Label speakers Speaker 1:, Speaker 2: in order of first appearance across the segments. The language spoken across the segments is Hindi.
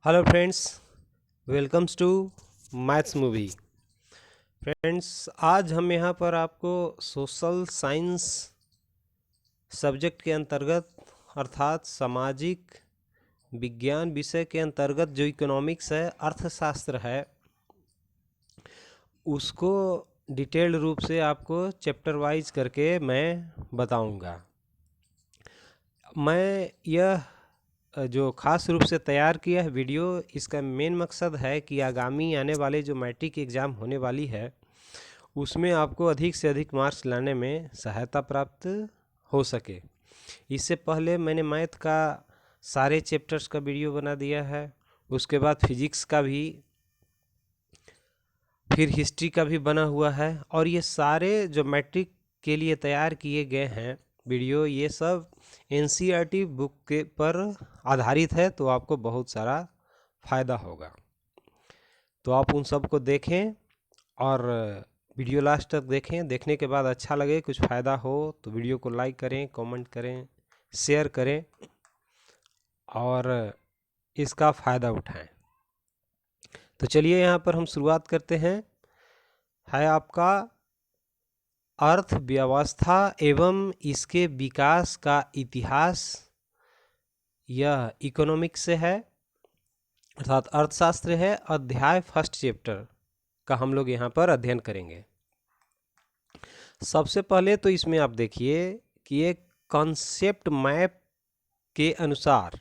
Speaker 1: Hello friends, welcomes to maths movie. Friends, आज हम यहाँ पर आपको सोशल साइंस सब्जेक्ट के अंतर्गत अर्थात सामाजिक विज्ञान विषय के अंतर्गत जो इकोनॉमिक्स है, अर्थशास्त्र है, उसको डिटेल्ड रूप से आपको चैप्टर वाइज करके मैं बताऊंगा। मैं यह जो ख़ास रूप से तैयार किया है वीडियो, इसका मेन मकसद है कि आगामी आने वाले जो मैट्रिक एग्ज़ाम होने वाली है उसमें आपको अधिक से अधिक मार्क्स लाने में सहायता प्राप्त हो सके। इससे पहले मैंने मैथ का सारे चैप्टर्स का वीडियो बना दिया है, उसके बाद फिजिक्स का भी, फिर हिस्ट्री का भी बना हुआ है, और ये सारे जो मैट्रिक के लिए तैयार किए गए हैं वीडियो, ये सब एनसीईआरटी बुक के पर आधारित है, तो आपको बहुत सारा फ़ायदा होगा। तो आप उन सब को देखें और वीडियो लास्ट तक देखें। देखने के बाद अच्छा लगे, कुछ फ़ायदा हो तो वीडियो को लाइक करें, कमेंट करें, शेयर करें और इसका फ़ायदा उठाएं। तो चलिए यहाँ पर हम शुरुआत करते हैं। है आपका अर्थव्यवस्था एवं इसके विकास का इतिहास। यह इकोनॉमिक्स से है, अर्थात अर्थशास्त्र है। अध्याय फर्स्ट चैप्टर का हम लोग यहाँ पर अध्ययन करेंगे। सबसे पहले तो इसमें आप देखिए कि एक कॉन्सेप्ट मैप के अनुसार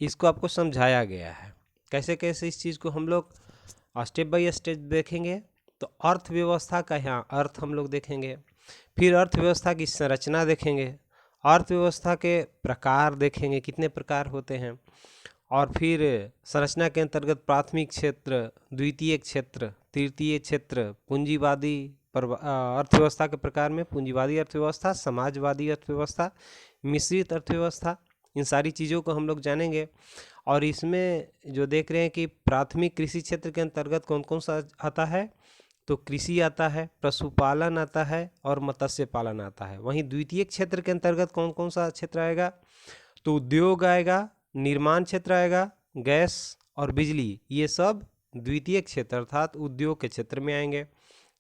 Speaker 1: इसको आपको समझाया गया है। कैसे कैसे इस चीज़ को हम लोग स्टेप बाय स्टेप देखेंगे। तो अर्थव्यवस्था का यहाँ अर्थ हम लोग देखेंगे, फिर अर्थव्यवस्था की संरचना देखेंगे, अर्थव्यवस्था के प्रकार देखेंगे, कितने प्रकार होते हैं, और फिर संरचना के अंतर्गत प्राथमिक क्षेत्र, द्वितीय क्षेत्र, तृतीय क्षेत्र, पूंजीवादी अर्थव्यवस्था के प्रकार में पूंजीवादी अर्थव्यवस्था, समाजवादी अर्थव्यवस्था, मिश्रित अर्थव्यवस्था, इन सारी चीज़ों को हम लोग जानेंगे। और इसमें जो देख रहे हैं कि प्राथमिक कृषि क्षेत्र के अंतर्गत कौन कौन सा आता है, तो कृषि आता है, पशुपालन आता है और मत्स्य पालन आता है। वहीं द्वितीय क्षेत्र के अंतर्गत कौन कौन सा क्षेत्र आएगा, तो उद्योग आएगा, निर्माण क्षेत्र आएगा, गैस और बिजली, ये सब द्वितीय क्षेत्र अर्थात उद्योग के क्षेत्र में आएंगे।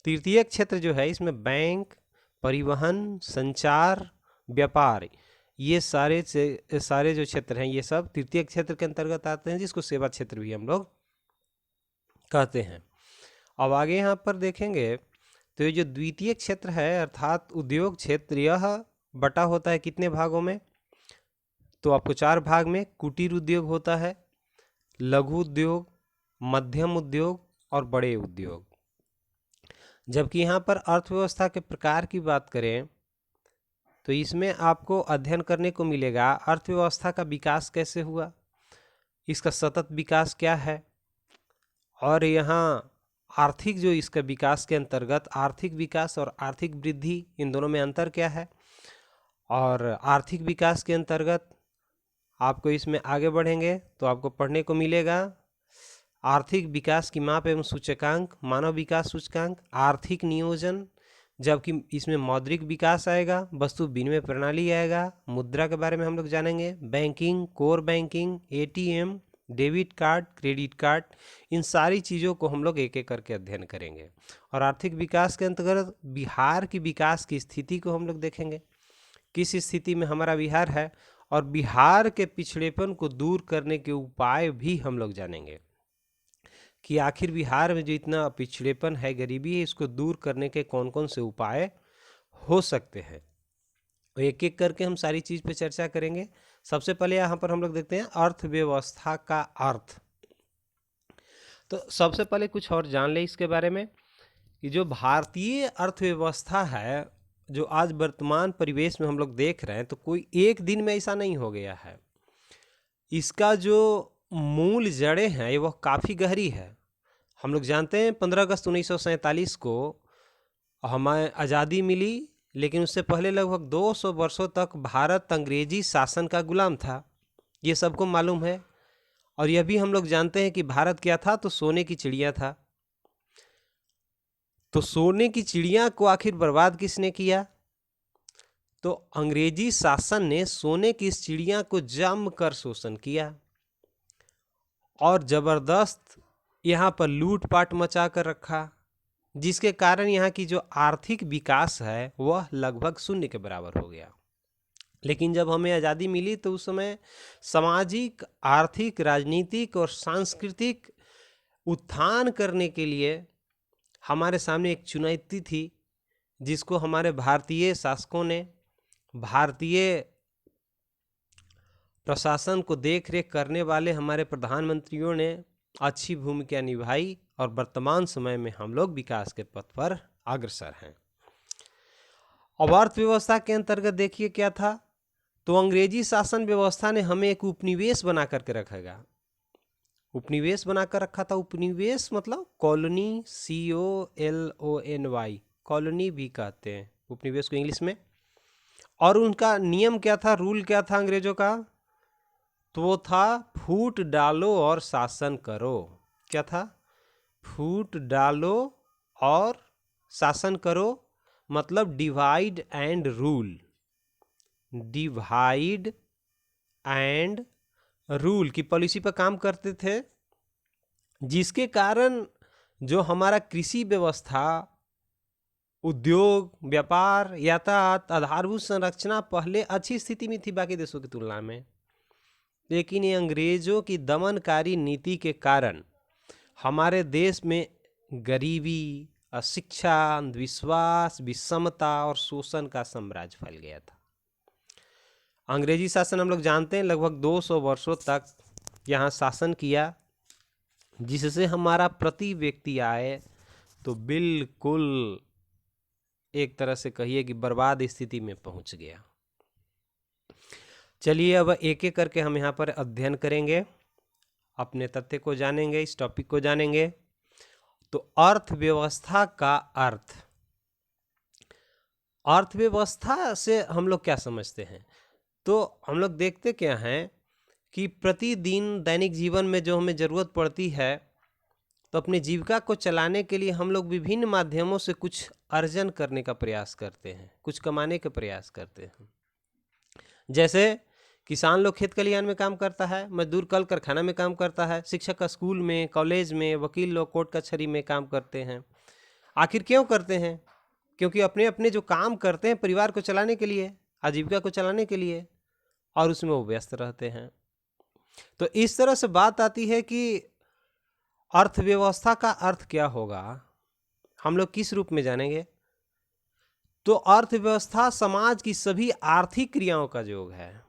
Speaker 1: तृतीय क्षेत्र जो है, इसमें बैंक, परिवहन, संचार, व्यापार, ये सारे जो क्षेत्र हैं ये सब तृतीय क्षेत्र के अंतर्गत आते हैं, जिसको सेवा क्षेत्र भी हम लोग कहते हैं। अब आगे यहाँ पर देखेंगे तो ये जो द्वितीय क्षेत्र है अर्थात उद्योग क्षेत्र, यह बटा होता है कितने भागों में, तो आपको 4 भाग में कुटीर उद्योग होता है, लघु उद्योग, मध्यम उद्योग और बड़े उद्योग। जबकि यहाँ पर अर्थव्यवस्था के प्रकार की बात करें तो इसमें आपको अध्ययन करने को मिलेगा अर्थव्यवस्था का विकास कैसे हुआ, इसका सतत विकास क्या है, और यहाँ आर्थिक जो इसका विकास के अंतर्गत आर्थिक विकास और आर्थिक वृद्धि, इन दोनों में अंतर क्या है। और आर्थिक विकास के अंतर्गत आपको इसमें आगे बढ़ेंगे तो आपको पढ़ने को मिलेगा आर्थिक विकास की माप एवं सूचकांक, मानव विकास सूचकांक, आर्थिक नियोजन, जबकि इसमें मौद्रिक विकास आएगा, वस्तु विनिमय प्रणाली आएगा, मुद्रा के बारे में हम लोग जानेंगे, banking, core banking, ATM, debit card, credit card, इन सारी चीज़ों को हम लोग एक एक करके अध्ययन करेंगे। और आर्थिक विकास के अंतर्गत बिहार की विकास की स्थिति को हम लोग देखेंगे, किस स्थिति में हमारा बिहार है, और बिहार के पिछड़ेपन को दूर करने के उपाय भी हम लोग जानेंगे कि आखिर बिहार में जो इतना पिछड़ेपन है, गरीबी है, इसको दूर करने के कौन कौन से उपाय हो सकते हैं। एक एक करके हम सारी चीज़ पे चर्चा करेंगे। सबसे पहले यहाँ पर हम लोग देखते हैं अर्थव्यवस्था का अर्थ। तो सबसे पहले कुछ और जान ले इसके बारे में कि जो भारतीय अर्थव्यवस्था है, जो आज वर्तमान परिवेश में हम लोग देख रहे हैं, तो कोई एक दिन में ऐसा नहीं हो गया है। इसका जो मूल जड़ें हैं वह काफ़ी गहरी है। हम लोग जानते हैं 15 अगस्त 1947 को हमें आज़ादी मिली, लेकिन उससे पहले लगभग 200 वर्षों तक भारत अंग्रेजी शासन का गुलाम था, ये सबको मालूम है। और यह भी हम लोग जानते हैं कि भारत क्या था, तो सोने की चिड़िया था। तो सोने की चिड़िया को आखिर बर्बाद किसने किया, तो अंग्रेजी शासन ने सोने की इस चिड़िया को जम कर शोषण किया। और ज़बरदस्त यहाँ पर लूटपाट मचा कर रखा, जिसके कारण यहाँ की जो आर्थिक विकास है वह लगभग शून्य के बराबर हो गया। लेकिन जब हमें आज़ादी मिली तो उस समय सामाजिक, आर्थिक, राजनीतिक और सांस्कृतिक उत्थान करने के लिए हमारे सामने एक चुनौती थी, जिसको हमारे भारतीय शासकों ने, भारतीय प्रशासन को देख रेख करने वाले हमारे प्रधानमंत्रियों ने अच्छी भूमिका निभाई और वर्तमान समय में हम लोग विकास के पथ पर अग्रसर हैं। अब अर्थव्यवस्था के अंतर्गत देखिए क्या था, तो अंग्रेजी शासन व्यवस्था ने हमें एक उपनिवेश बना करके रखेगा, उपनिवेश बनाकर रखा था। उपनिवेश मतलब कॉलोनी, COLONY, कॉलोनी भी कहते हैं उपनिवेश को इंग्लिश में। और उनका नियम क्या था, रूल क्या था अंग्रेजों का, तो वो था फूट डालो और शासन करो। क्या था, फूट डालो और शासन करो, मतलब divide and rule, divide and rule की पॉलिसी पर काम करते थे, जिसके कारण जो हमारा कृषि व्यवस्था, उद्योग, व्यापार, यातायात, आधारभूत संरचना पहले अच्छी स्थिति में थी बाकी देशों की तुलना में। लेकिन ये अंग्रेजों की दमनकारी नीति के कारण हमारे देश में गरीबी, अशिक्षा, अंधविश्वास, विषमता और शोषण का साम्राज्य फैल गया था। अंग्रेजी शासन हम लोग जानते हैं लगभग 200 वर्षों तक यहाँ शासन किया, जिससे हमारा प्रति व्यक्ति आय तो बिल्कुल एक तरह से कहिए कि बर्बाद स्थिति में पहुंच गया। चलिए अब एक एक करके हम यहाँ पर अध्ययन करेंगे, अपने तथ्य को जानेंगे, इस टॉपिक को जानेंगे। तो अर्थव्यवस्था का अर्थ, अर्थव्यवस्था से हम लोग क्या समझते हैं, तो हम लोग देखते क्या हैं कि प्रतिदिन दैनिक जीवन में जो हमें ज़रूरत पड़ती है, तो अपने जीविका को चलाने के लिए हम लोग विभिन्न माध्यमों से कुछ अर्जन करने का प्रयास करते हैं, कुछ कमाने का प्रयास करते हैं। जैसे किसान लोग खेत खलिहान में काम करता है, मजदूर कल कारखाना में काम करता है, शिक्षक स्कूल में, कॉलेज में, वकील लोग कोर्ट कचहरी में काम करते हैं। आखिर क्यों करते हैं? क्योंकि अपने अपने जो काम करते हैं परिवार को चलाने के लिए, आजीविका को चलाने के लिए, और उसमें वो व्यस्त रहते हैं। तो इस तरह से बात आती है कि अर्थव्यवस्था का अर्थ क्या होगा, हम लोग किस रूप में जानेंगे। तो अर्थव्यवस्था समाज की सभी आर्थिक क्रियाओं का योग है,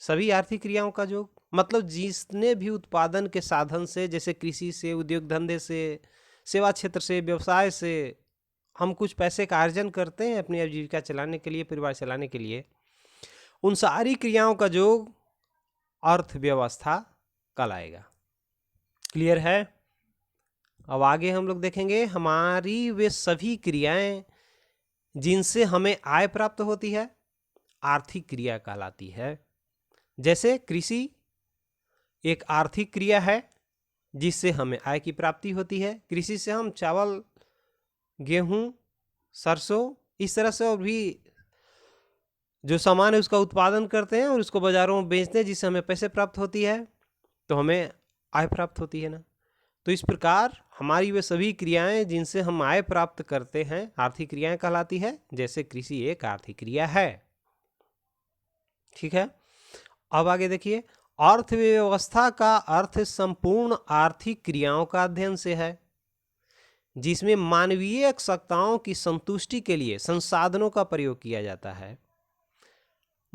Speaker 1: सभी आर्थिक क्रियाओं का योग मतलब जिसने भी उत्पादन के साधन से, जैसे कृषि से, उद्योग धंधे से, सेवा क्षेत्र से, व्यवसाय से हम कुछ पैसे का अर्जन करते हैं अपनी आजीविका चलाने के लिए, परिवार चलाने के लिए, उन सारी क्रियाओं का योग अर्थव्यवस्था कहलाएगा। क्लियर है? अब आगे हम लोग देखेंगे हमारी वे सभी क्रियाएं जिनसे हमें आय प्राप्त होती है, आर्थिक क्रिया कहलाती है। जैसे कृषि एक आर्थिक क्रिया है जिससे हमें आय की प्राप्ति होती है। कृषि से हम चावल, गेहूं, सरसों, इस तरह से और भी जो सामान है उसका उत्पादन करते हैं और उसको बाजारों में बेचते हैं, जिससे हमें पैसे प्राप्त होती है, तो हमें आय प्राप्त होती है ना। तो इस प्रकार हमारी वे सभी क्रियाएं जिनसे हम आय प्राप्त करते हैं आर्थिक क्रियाएं कहलाती है। जैसे कृषि एक आर्थिक क्रिया है। ठीक है, अब आगे देखिए, अर्थव्यवस्था का अर्थ संपूर्ण आर्थिक क्रियाओं का अध्ययन से है, जिसमें मानवीय आवश्यकताओं की संतुष्टि के लिए संसाधनों का प्रयोग किया जाता है।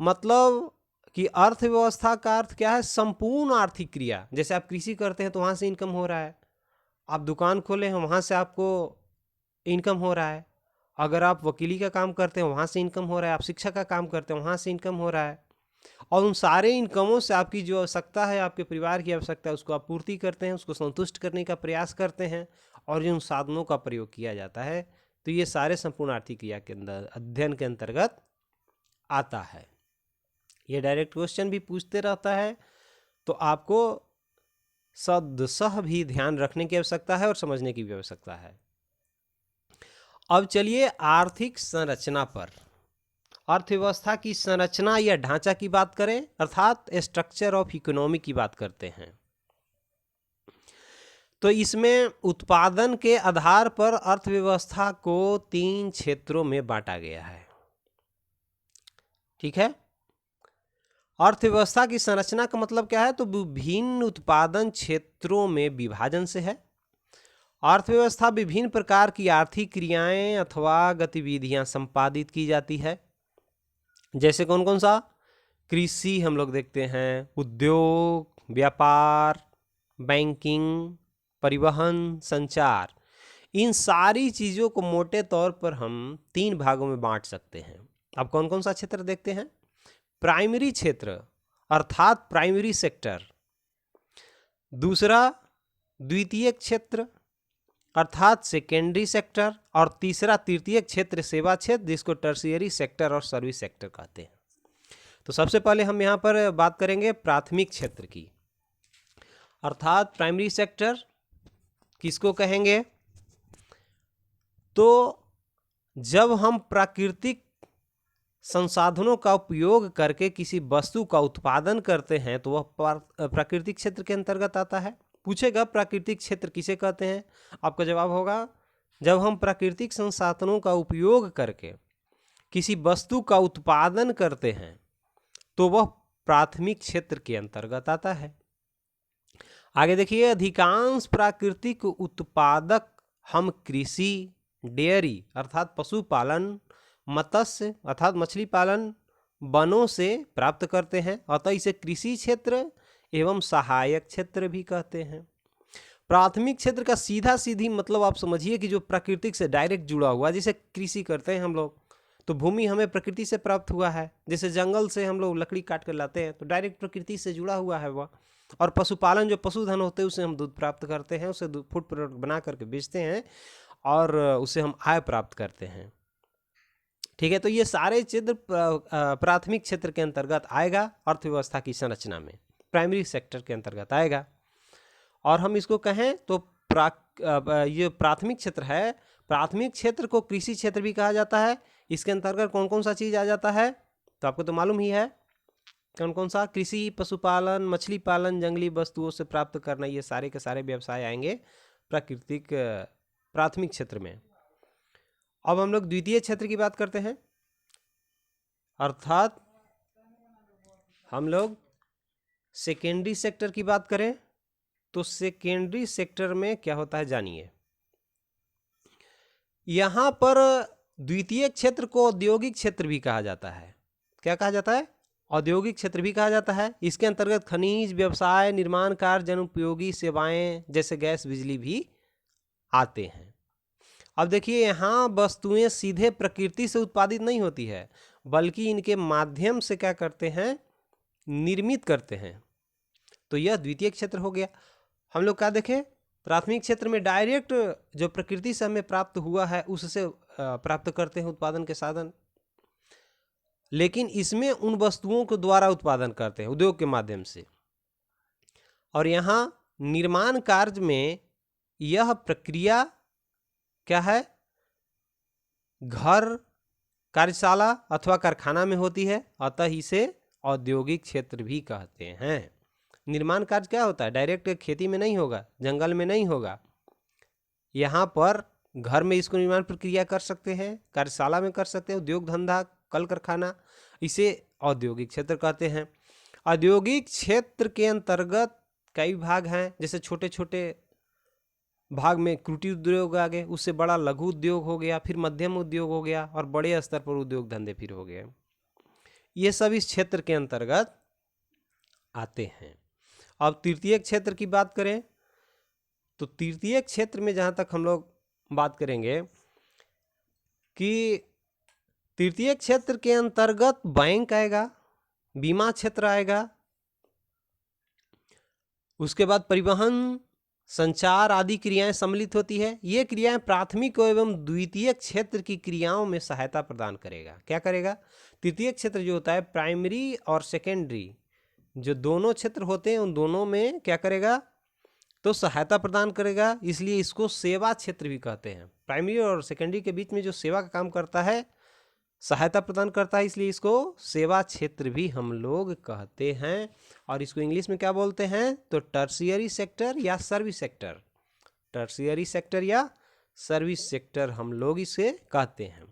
Speaker 1: मतलब कि अर्थव्यवस्था का अर्थ क्या है, संपूर्ण आर्थिक क्रिया। जैसे आप कृषि करते हैं तो वहाँ से इनकम हो रहा है, आप दुकान खोले हैं वहाँ से आपको इनकम हो रहा है, अगर आप वकीली का काम करते हैं वहाँ से इनकम हो रहा है, आप शिक्षा का काम करते हैं वहाँ से इनकम हो रहा है, और उन सारे इनकमों से आपकी जो आवश्यकता है, आपके परिवार की आवश्यकता है, उसको आप पूर्ति करते हैं, उसको संतुष्ट करने का प्रयास करते हैं, और जिन साधनों का प्रयोग किया जाता है। तो ये सारे संपूर्ण आर्थिक क्रिया के अंदर अध्ययन के अंतर्गत आता है। ये डायरेक्ट क्वेश्चन भी पूछते रहता है, तो आपको सदसह भी ध्यान रखने की आवश्यकता है और समझने की भी आवश्यकता है। अब चलिए आर्थिक संरचना पर, अर्थव्यवस्था की संरचना या ढांचा की बात करें, अर्थात स्ट्रक्चर ऑफ इकोनॉमी की बात करते हैं। तो इसमें उत्पादन के आधार पर अर्थव्यवस्था को 3 क्षेत्रों में बांटा गया है। ठीक है, अर्थव्यवस्था की संरचना का मतलब क्या है, तो विभिन्न उत्पादन क्षेत्रों में विभाजन से है। अर्थव्यवस्था विभिन्न प्रकार की आर्थिक क्रियाएं अथवा गतिविधियां संपादित की जाती है। जैसे कौन कौन सा, कृषि हम लोग देखते हैं, उद्योग, व्यापार, बैंकिंग, परिवहन, संचार, इन सारी चीज़ों को मोटे तौर पर हम 3 भागों में बांट सकते हैं। अब कौन कौन सा क्षेत्र देखते हैं, प्राइमरी क्षेत्र अर्थात प्राइमरी सेक्टर, दूसरा द्वितीयक क्षेत्र अर्थात सेकेंडरी सेक्टर, और तीसरा तृतीयक क्षेत्र सेवा क्षेत्र, जिसको टर्शियरी सेक्टर और सर्विस सेक्टर कहते हैं। तो सबसे पहले हम यहाँ पर बात करेंगे प्राथमिक क्षेत्र की, अर्थात प्राइमरी सेक्टर किसको कहेंगे, तो जब हम प्राकृतिक संसाधनों का उपयोग करके किसी वस्तु का उत्पादन करते हैं तो वह प्राकृतिक क्षेत्र के अंतर्गत आता है। पूछेगा प्राकृतिक क्षेत्र किसे कहते हैं, आपका जवाब होगा जब हम प्राकृतिक संसाधनों का उपयोग करके किसी वस्तु का उत्पादन करते हैं तो वह प्राथमिक क्षेत्र के अंतर्गत आता है। आगे देखिए, अधिकांश प्राकृतिक उत्पादक हम कृषि, डेयरी अर्थात पशुपालन, मत्स्य अर्थात मछली पालन, वनों से प्राप्त करते हैं, अतः इसे कृषि क्षेत्र एवं सहायक क्षेत्र भी कहते हैं। प्राथमिक क्षेत्र का सीधा सीधी मतलब आप समझिए कि जो प्रकृति से डायरेक्ट जुड़ा हुआ, जैसे कृषि करते हैं हम लोग तो भूमि हमें प्रकृति से प्राप्त हुआ है, जैसे जंगल से हम लोग लकड़ी काट कर लाते हैं तो डायरेक्ट प्रकृति से जुड़ा हुआ है वह। और पशुपालन, जो पशुधन होते हैं उसे हम दूध प्राप्त करते हैं, उसे फूड प्रोडक्ट बना करके बेचते हैं और उसे हम आय प्राप्त करते हैं। ठीक है, तो ये सारे क्षेत्र प्राथमिक क्षेत्र के अंतर्गत आएगा, अर्थव्यवस्था की संरचना में प्राइमरी सेक्टर के अंतर्गत आएगा। और हम इसको कहें तो ये प्राथमिक क्षेत्र है, प्राथमिक क्षेत्र को कृषि क्षेत्र भी कहा जाता है। इसके अंतर्गत कौन कौन सा चीज़ आ जाता है, तो आपको तो मालूम ही है कौन कौन सा, कृषि, पशुपालन, मछली पालन, जंगली वस्तुओं से प्राप्त करना, ये सारे के सारे व्यवसाय आएंगे प्राकृतिक प्राथमिक क्षेत्र में। अब हम लोग द्वितीय क्षेत्र की बात करते हैं, अर्थात हम लोग सेकेंडरी सेक्टर की बात करें तो सेकेंडरी सेक्टर में क्या होता है जानिए। यहां पर द्वितीय क्षेत्र को औद्योगिक क्षेत्र भी कहा जाता है। क्या कहा जाता है, औद्योगिक क्षेत्र भी कहा जाता है। इसके अंतर्गत खनिज, व्यवसाय, निर्माण कार्य, जनोपयोगी सेवाएं जैसे गैस, बिजली भी आते हैं। अब देखिए, यहाँ वस्तुएं सीधे प्रकृति से उत्पादित नहीं होती है, बल्कि इनके माध्यम से क्या करते हैं, निर्मित करते हैं। तो यह द्वितीय क्षेत्र हो गया। हम लोग क्या देखें, प्राथमिक क्षेत्र में डायरेक्ट जो प्रकृति से हमें प्राप्त हुआ है उससे प्राप्त करते हैं उत्पादन के साधन, लेकिन इसमें उन वस्तुओं के द्वारा उत्पादन करते हैं उद्योग के माध्यम से। और यहाँ निर्माण कार्य में यह प्रक्रिया क्या है, घर, कार्यशाला अथवा कारखाना में होती है, अतः इसे औद्योगिक क्षेत्र भी कहते हैं। निर्माण कार्य क्या होता है, डायरेक्ट खेती में नहीं होगा, जंगल में नहीं होगा, यहाँ पर घर में इसको निर्माण प्रक्रिया कर सकते हैं, कार्यशाला में कर सकते हैं, उद्योग धंधा, कल कारखाना, इसे औद्योगिक क्षेत्र कहते हैं। औद्योगिक क्षेत्र के अंतर्गत कई भाग हैं, जैसे छोटे छोटे भाग में कुटीर उद्योग आ गए, उससे बड़ा लघु उद्योग हो गया, फिर मध्यम उद्योग हो गया और बड़े स्तर पर उद्योग धंधे फिर हो गए। ये सब इस क्षेत्र के अंतर्गत आते हैं। अब तृतीय क्षेत्र की बात करें तो तृतीय क्षेत्र में जहाँ तक हम लोग बात करेंगे कि तृतीय क्षेत्र के अंतर्गत बैंक आएगा, बीमा क्षेत्र आएगा, उसके बाद परिवहन, संचार आदि क्रियाएं सम्मिलित होती है। ये क्रियाएं प्राथमिक एवं द्वितीय क्षेत्र की क्रियाओं में सहायता प्रदान करेगा। क्या करेगा, तृतीय क्षेत्र जो होता है, प्राइमरी और सेकेंडरी जो दोनों क्षेत्र होते हैं, उन दोनों में क्या करेगा, तो सहायता प्रदान करेगा, इसलिए इसको सेवा क्षेत्र भी कहते हैं। प्राइमरी और सेकेंडरी के बीच में जो सेवा का काम करता है, सहायता प्रदान करता है, इसलिए इसको सेवा क्षेत्र भी हम लोग कहते हैं। और इसको इंग्लिश में क्या बोलते हैं, तो टर्शियरी सेक्टर या सर्विस सेक्टर। टर्शियरी सेक्टर या सर्विस सेक्टर हम लोग इसे कहते हैं।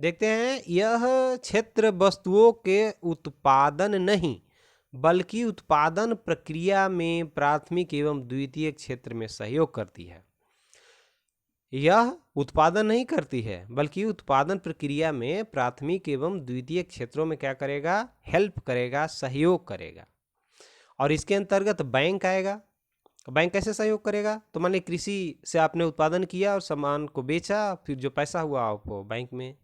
Speaker 1: देखते हैं, यह क्षेत्र वस्तुओं के उत्पादन नहीं बल्कि उत्पादन प्रक्रिया में प्राथमिक एवं द्वितीयक क्षेत्र में सहयोग करती है। यह उत्पादन नहीं करती है बल्कि उत्पादन प्रक्रिया में प्राथमिक एवं द्वितीयक क्षेत्रों में क्या करेगा, हेल्प करेगा, सहयोग करेगा। और इसके अंतर्गत बैंक आएगा। बैंक कैसे सहयोग करेगा, तो मान लीजिए कृषि से आपने उत्पादन किया और सामान को बेचा, फिर जो पैसा हुआ आपको बैंक में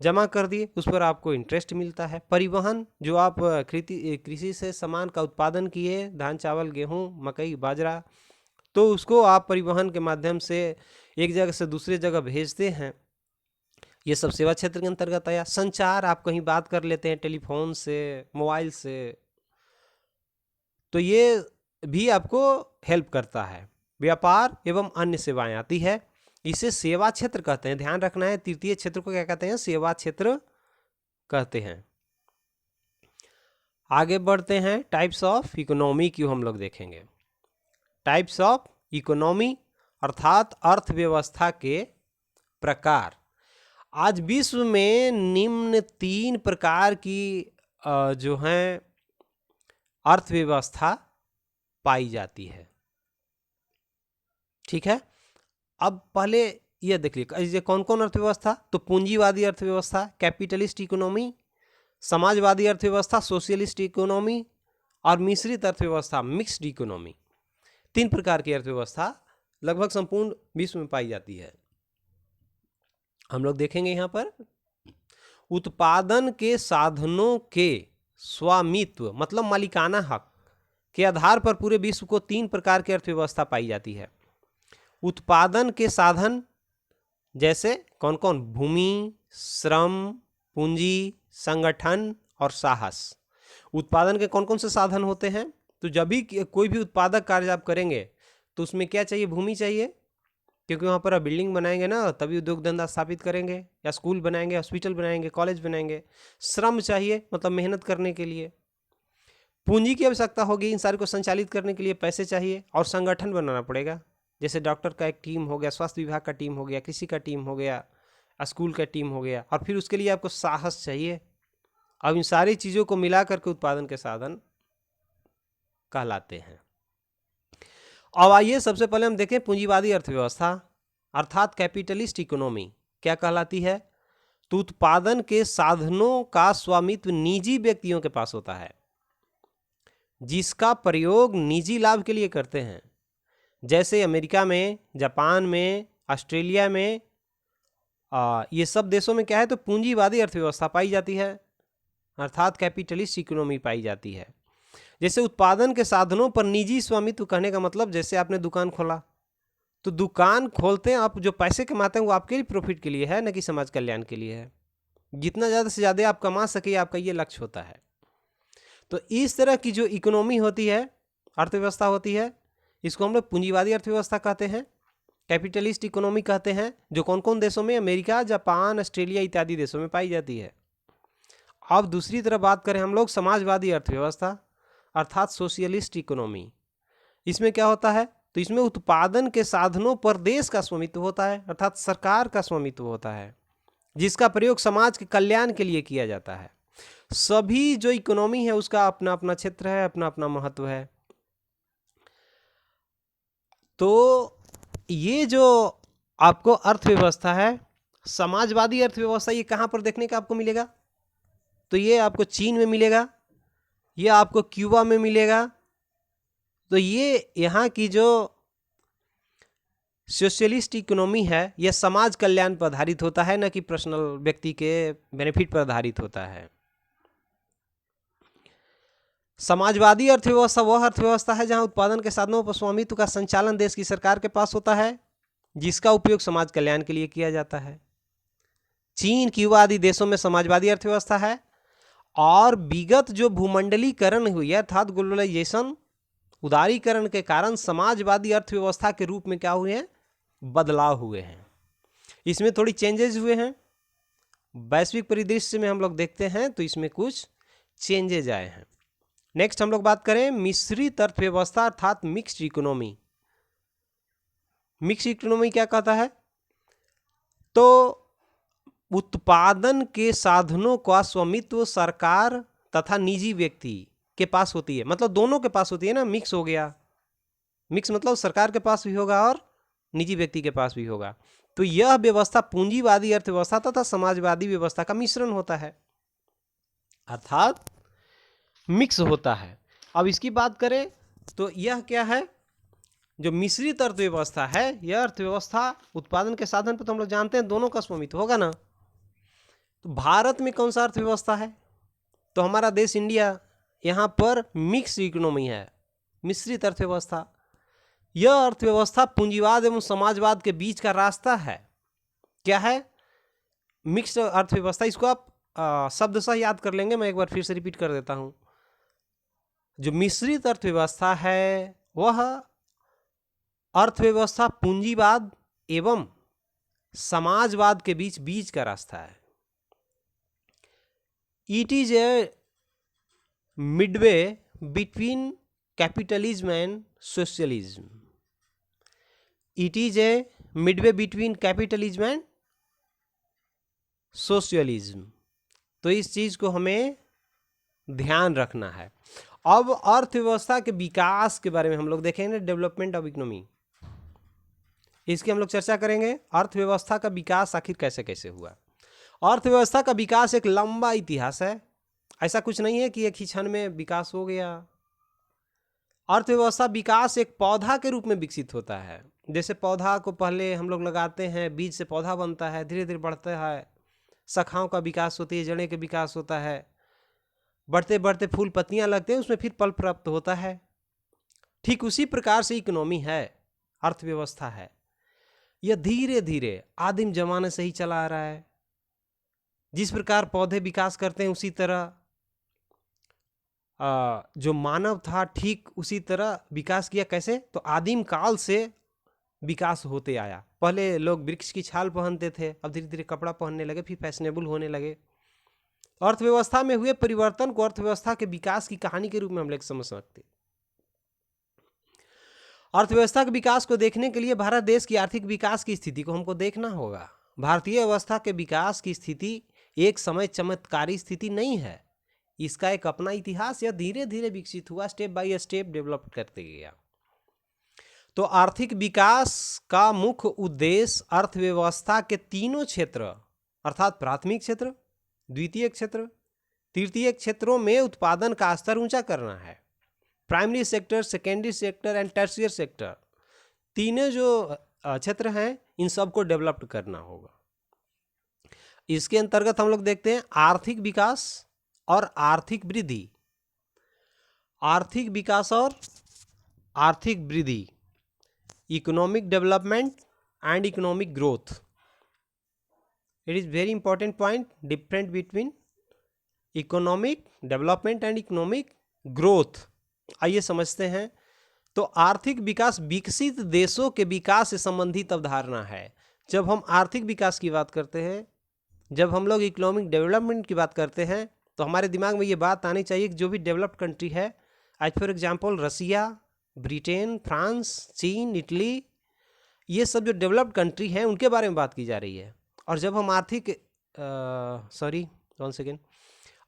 Speaker 1: जमा कर दिए, उस पर आपको इंटरेस्ट मिलता है। परिवहन, जो आप कृषि से सामान का उत्पादन किए, धान चावल गेहूं मकई बाजरा, तो उसको आप परिवहन के माध्यम से एक जगह से दूसरी जगह भेजते हैं, ये सब सेवा क्षेत्र के अंतर्गत आया। संचार, आप कहीं बात कर लेते हैं टेलीफोन से, मोबाइल से, तो ये भी आपको हेल्प करता है। व्यापार एवं अन्य सेवाएं आती है, इसे सेवा क्षेत्र कहते हैं। ध्यान रखना है, तृतीय क्षेत्र को क्या कहते हैं, सेवा क्षेत्र कहते हैं। आगे बढ़ते हैं, टाइप्स ऑफ इकोनॉमी की हम लोग देखेंगे। टाइप्स ऑफ इकोनॉमी अर्थात अर्थव्यवस्था के प्रकार। आज विश्व में निम्न 3 प्रकार की जो हैं अर्थव्यवस्था पाई जाती है। ठीक है, अब पहले यह देख लीजिए कौन कौन अर्थव्यवस्था, तो पूंजीवादी अर्थव्यवस्था कैपिटलिस्ट इकोनॉमी, समाजवादी अर्थव्यवस्था सोशलिस्ट इकोनॉमी, और मिश्रित अर्थव्यवस्था मिक्स्ड इकोनॉमी। 3 प्रकार की अर्थव्यवस्था लगभग संपूर्ण विश्व में पाई जाती है। हम लोग देखेंगे यहाँ पर उत्पादन के साधनों के स्वामित्व मतलब मालिकाना हक के आधार पर पूरे विश्व को 3 प्रकार की अर्थव्यवस्था पाई जाती है। उत्पादन के साधन जैसे कौन कौन, भूमि, श्रम, पूंजी, संगठन और साहस। उत्पादन के कौन कौन से साधन होते हैं, तो जब भी कोई भी उत्पादक कार्य आप करेंगे तो उसमें क्या चाहिए, भूमि चाहिए, क्योंकि वहाँ पर आप बिल्डिंग बनाएंगे ना, तभी उद्योग धंधा स्थापित करेंगे, या स्कूल बनाएंगे, हॉस्पिटल बनाएंगे, कॉलेज बनाएंगे। श्रम चाहिए, मतलब मेहनत करने के लिए। पूंजी की आवश्यकता होगी, इन सारे को संचालित करने के लिए पैसे चाहिए। और संगठन बनाना पड़ेगा, जैसे डॉक्टर का एक टीम हो गया, स्वास्थ्य विभाग का टीम हो गया, कृषि का टीम हो गया, स्कूल का टीम हो गया। और फिर उसके लिए आपको साहस चाहिए। अब इन सारी चीज़ों को मिला करके उत्पादन के साधन कहलाते हैं। अब आइए सबसे पहले हम देखें पूंजीवादी अर्थव्यवस्था अर्थात कैपिटलिस्ट इकोनॉमी क्या कहलाती है। तो उत्पादन के साधनों का स्वामित्व निजी व्यक्तियों के पास होता है, जिसका प्रयोग निजी लाभ के लिए करते हैं। जैसे अमेरिका में, जापान में, ऑस्ट्रेलिया में, ये सब देशों में क्या है, तो पूंजीवादी अर्थव्यवस्था पाई जाती है, अर्थात कैपिटलिस्ट इकोनॉमी पाई जाती है। जैसे उत्पादन के साधनों पर निजी स्वामित्व कहने का मतलब, जैसे आपने दुकान खोला, तो दुकान खोलते हैं आप, जो पैसे कमाते हैं वो आपके लिए प्रॉफिट के लिए है, न कि समाज कल्याण के लिए है। जितना ज़्यादा से ज़्यादा आप कमा सके, आपका ये लक्ष्य होता है। तो इस तरह की जो इकोनॉमी होती है, अर्थव्यवस्था होती है, इसको हम लोग पूंजीवादी अर्थव्यवस्था कहते हैं, कैपिटलिस्ट इकोनॉमी कहते हैं, जो कौन कौन देशों में, अमेरिका, जापान, ऑस्ट्रेलिया इत्यादि देशों में पाई जाती है। अब दूसरी तरफ बात करें हम लोग समाजवादी अर्थव्यवस्था अर्थात सोशलिस्ट इकोनॉमी। इसमें क्या होता है, तो इसमें उत्पादन के साधनों पर देश का स्वामित्व होता है, अर्थात सरकार का स्वामित्व होता है, जिसका प्रयोग समाज के कल्याण के लिए किया जाता है। सभी जो इकोनॉमी है उसका अपना अपना क्षेत्र है, अपना अपना महत्व है। तो ये जो आपको अर्थव्यवस्था है, समाजवादी अर्थव्यवस्था, ये कहाँ पर देखने का आपको मिलेगा, तो ये आपको चीन में मिलेगा, ये आपको क्यूबा में मिलेगा। तो ये यहाँ की जो सोशलिस्ट इकोनॉमी है, यह समाज कल्याण पर आधारित होता है, न कि पर्सनल व्यक्ति के बेनिफिट पर आधारित होता है। समाजवादी अर्थव्यवस्था वह अर्थव्यवस्था है जहां उत्पादन के साधनों पर स्वामित्व का संचालन देश की सरकार के पास होता है, जिसका उपयोग समाज कल्याण के लिए किया जाता है। चीन, क्यूबा आदि देशों में समाजवादी अर्थव्यवस्था है। और विगत जो भूमंडलीकरण हुई है, अर्थात ग्लोबलाइजेशन, उदारीकरण के कारण समाजवादी अर्थव्यवस्था के रूप में क्या हुए हैं, बदलाव हुए हैं। इसमें थोड़ी चेंजेस हुए हैं। वैश्विक परिदृश्य में हम लोग देखते हैं तो इसमें कुछ चेंजेज आए हैं। नेक्स्ट हम लोग बात करें मिश्रित अर्थव्यवस्था अर्थात मिक्स्ड इकोनॉमी। मिक्स इकोनॉमी क्या कहता है? तो उत्पादन के साधनों का स्वामित्व सरकार तथा निजी व्यक्ति के पास होती है, मतलब दोनों के पास होती है ना। मिक्स हो गया, मिक्स मतलब सरकार के पास भी होगा और निजी व्यक्ति के पास भी होगा। तो यह व्यवस्था पूंजीवादी अर्थव्यवस्था तथा समाजवादी व्यवस्था का मिश्रण होता है, अर्थात मिक्स होता है। अब इसकी बात करें तो यह क्या है, जो मिश्रित अर्थव्यवस्था है, यह अर्थव्यवस्था उत्पादन के साधन पर तो हम लोग जानते हैं दोनों का स्वामित्व होगा ना। तो भारत में कौन सा अर्थव्यवस्था है? तो हमारा देश इंडिया, यहाँ पर मिक्स इकोनॉमी है, मिश्रित अर्थव्यवस्था। यह अर्थव्यवस्था पूंजीवाद एवं समाजवाद के बीच का रास्ता है। क्या है? मिक्स अर्थव्यवस्था। इसको आप शब्दशः याद कर लेंगे, मैं एक बार फिर से रिपीट कर देता हूं। जो मिश्रित अर्थव्यवस्था है वह अर्थव्यवस्था पूंजीवाद एवं समाजवाद के बीच का रास्ता है। It is a Midway between capitalism and socialism. It is a Midway between capitalism and socialism. तो इस चीज को हमें ध्यान रखना है। अब अर्थव्यवस्था के विकास के बारे में हम लोग देखेंगे, डेवलपमेंट ऑफ इकोनॉमी, इसकी हम लोग चर्चा करेंगे। अर्थव्यवस्था का विकास आखिर कैसे कैसे हुआ। अर्थव्यवस्था का विकास एक लंबा इतिहास है, ऐसा कुछ नहीं है कि एक ही क्षण में विकास हो गया। अर्थव्यवस्था विकास एक पौधा के रूप में विकसित होता है। जैसे पौधा को पहले हम लोग लगाते हैं, बीज से पौधा बनता है, धीरे धीरे बढ़ता है, शाखाओं का विकास होती है, जड़ें का विकास होता है, बढ़ते बढ़ते फूल पत्तियां लगते हैं, उसमें फिर फल प्राप्त होता है। ठीक उसी प्रकार से इकोनॉमी है, अर्थव्यवस्था है। यह धीरे धीरे आदिम जमाने से ही चला आ रहा है। जिस प्रकार पौधे विकास करते हैं उसी तरह जो मानव था ठीक उसी तरह विकास किया। कैसे? तो आदिम काल से विकास होते आया। पहले लोग वृक्ष की छाल पहनते थे, अब धीरे धीरे कपड़ा पहनने लगे, फिर फैशनेबल होने लगे। अर्थव्यवस्था में हुए परिवर्तन को अर्थव्यवस्था के विकास की कहानी के रूप में हम लोग समझ सकते। अर्थव्यवस्था के विकास को देखने के लिए भारत देश की आर्थिक विकास की स्थिति को हमको देखना होगा। भारतीय अवस्था के विकास की स्थिति एक समय चमत्कारी स्थिति नहीं है, इसका एक अपना इतिहास। यह धीरे धीरे विकसित हुआ, स्टेप बाय स्टेप डेवलप करते गया। तो आर्थिक विकास का मुख्य उद्देश्य अर्थव्यवस्था के तीनों क्षेत्र अर्थात प्राथमिक क्षेत्र, द्वितीय क्षेत्र, तृतीय क्षेत्रों में उत्पादन का स्तर ऊंचा करना है। Primary sector, secondary sector and tertiary sector, तीनों जो क्षेत्र हैं इन सबको डेवलप करना होगा। इसके अंतर्गत हम लोग देखते हैं आर्थिक विकास और आर्थिक वृद्धि। आर्थिक विकास और आर्थिक वृद्धि, economic development and economic growth. It is very important point, different between economic development and economic growth. आइए समझते हैं। तो आर्थिक विकास विकसित देशों के विकास से संबंधित अवधारणा है। जब हम आर्थिक विकास की बात करते हैं, जब हम लोग इकोनॉमिक डेवलपमेंट की बात करते हैं, तो हमारे दिमाग में ये बात आनी चाहिए कि जो भी डेवलप्ड कंट्री है, आज for example Russia, Britain, France, चीन, इटली, ये सब जो डेवलप्ड कंट्री हैं उनके बारे में बात की जा रही है। और जब हम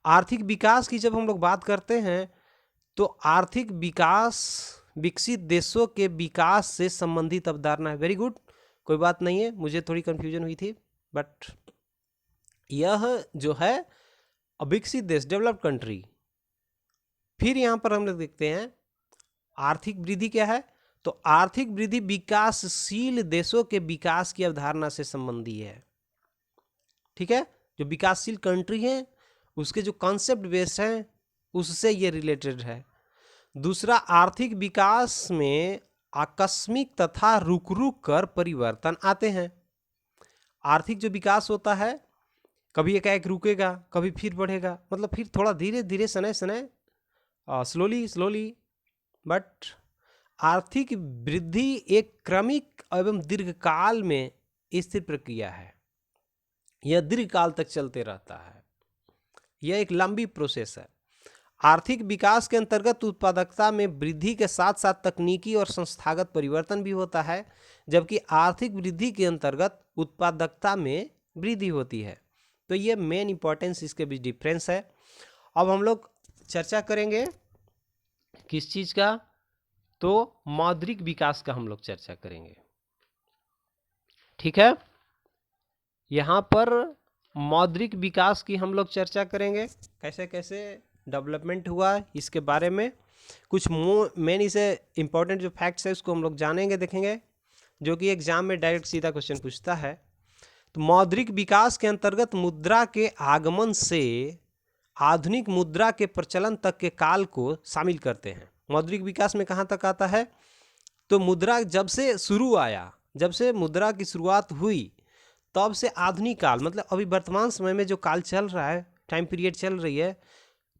Speaker 1: आर्थिक विकास की जब हम लोग बात करते हैं, तो आर्थिक विकास विकसित देशों के विकास से संबंधित अवधारणा है। वेरी गुड, कोई बात नहीं है, मुझे थोड़ी कंफ्यूजन हुई थी, बट यह जो है विकसित देश, डेवलप्ड कंट्री। फिर यहाँ पर हम लोग देखते हैं आर्थिक वृद्धि क्या है। तो आर्थिक वृद्धि विकासशील देशों के विकास की अवधारणा से संबंधी है। ठीक है, जो विकासशील कंट्री है उसके जो कॉन्सेप्ट बेस हैं उससे ये रिलेटेड है। दूसरा, आर्थिक विकास में आकस्मिक तथा रुक रुक कर परिवर्तन आते हैं। आर्थिक जो विकास होता है कभी एकाएक रुकेगा, कभी फिर बढ़ेगा, मतलब फिर थोड़ा धीरे धीरे सने स्लोली, बट आर्थिक वृद्धि एक क्रमिक एवं दीर्घकाल में स्थिर प्रक्रिया है। यह दीर्घकाल तक चलते रहता है, यह एक लंबी प्रोसेस है। आर्थिक विकास के अंतर्गत उत्पादकता में वृद्धि के साथ साथ तकनीकी और संस्थागत परिवर्तन भी होता है, जबकि आर्थिक वृद्धि के अंतर्गत उत्पादकता में वृद्धि होती है। तो ये मेन इंपॉर्टेंस इसके बीच डिफरेंस है। अब हम लोग चर्चा करेंगे किस चीज़ का, तो मौद्रिक विकास का हम लोग चर्चा करेंगे। ठीक है, यहाँ पर मौद्रिक विकास की हम लोग चर्चा करेंगे, कैसे कैसे डेवलपमेंट हुआ इसके बारे में। कुछ मेन इसे इम्पोर्टेंट जो फैक्ट्स है उसको हम लोग जानेंगे, देखेंगे, जो कि एग्जाम में डायरेक्ट सीधा क्वेश्चन पूछता है। तो मौद्रिक विकास के अंतर्गत मुद्रा के आगमन से आधुनिक मुद्रा के प्रचलन तक के काल को शामिल करते हैं। मौद्रिक विकास में कहाँ तक आता है, तो मुद्रा जब से शुरू आया, जब से मुद्रा की शुरुआत हुई तब से आधुनिक काल, मतलब अभी वर्तमान समय में जो काल चल रहा है, टाइम पीरियड चल रही है,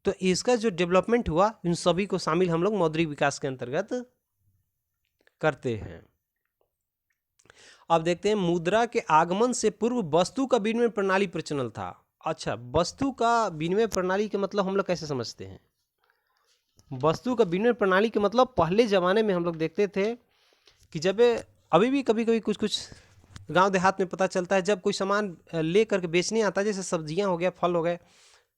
Speaker 1: तो इसका जो डेवलपमेंट हुआ इन सभी को शामिल हम लोग मौद्रिक विकास के अंतर्गत करते हैं। अब देखते हैं, मुद्रा के आगमन से पूर्व वस्तु का विनिमय प्रणाली प्रचलन था। अच्छा, वस्तु का विनिमय प्रणाली के मतलब हम लोग कैसे समझते हैं? वस्तु का विनिमय प्रणाली के मतलब पहले ज़माने में हम लोग देखते थे कि जब, अभी भी कभी कभी कुछ कुछ गांव देहात में पता चलता है, जब कोई सामान ले करके बेचने आता है, जैसे सब्जियां हो गया, फल हो गए,